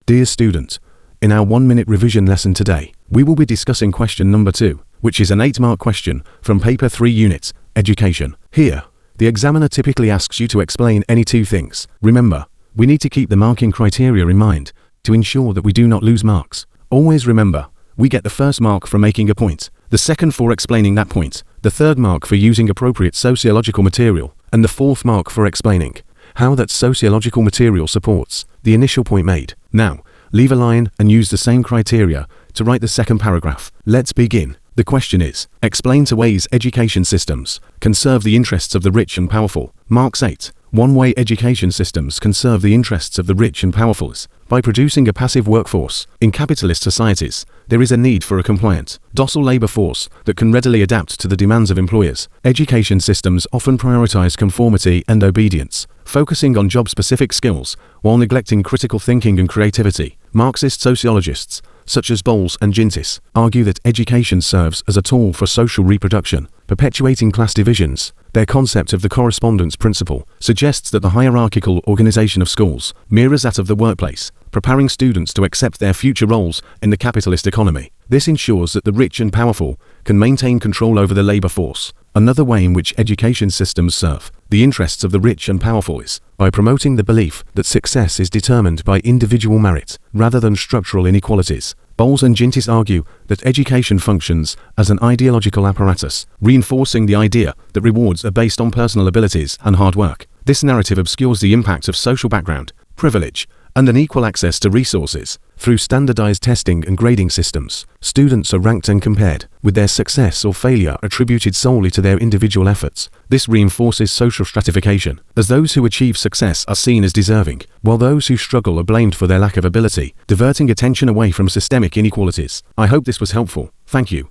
Dear student, in our 1-minute revision lesson today, we will be discussing question number 2, which is an 8-mark question from paper 3 unit, Education. Here, the examiner typically asks you to explain any 2 things. Remember, we need to keep the marking criteria in mind to ensure that we do not lose marks. Always remember, we get the first mark for making a point, the second for explaining that point, the third mark for using appropriate sociological material, and the fourth mark for explaining how that sociological material supports the initial point made. Now, leave a line and use the same criteria to write the second paragraph. Let's begin. The question is, explain 2 ways education systems can serve the interests of the rich and powerful. Marks 8. 1 way education systems can serve the interests of the rich and powerful is by producing a passive workforce. In capitalist societies, there is a need for a compliant, docile labor force that can readily adapt to the demands of employers. Education systems often prioritize conformity and obedience, focusing on job-specific skills while neglecting critical thinking and creativity. Marxist sociologists, such as Bowles and Gintis, argue that education serves as a tool for social reproduction, perpetuating class divisions. Their concept of the correspondence principle suggests that the hierarchical organization of schools mirrors that of the workplace, preparing students to accept their future roles in the capitalist economy. This ensures that the rich and powerful can maintain control over the labor force. Another way in which education systems serve the interests of the rich and powerful is by promoting the belief that success is determined by individual merit rather than structural inequalities. Bowles and Gintis argue that education functions as an ideological apparatus, reinforcing the idea that rewards are based on personal abilities and hard work. This narrative obscures the impact of social background, privilege, and unequal access to resources. Through standardized testing and grading systems, students are ranked and compared, with their success or failure attributed solely to their individual efforts. This reinforces social stratification, as those who achieve success are seen as deserving, while those who struggle are blamed for their lack of ability, diverting attention away from systemic inequalities. I hope this was helpful. Thank you.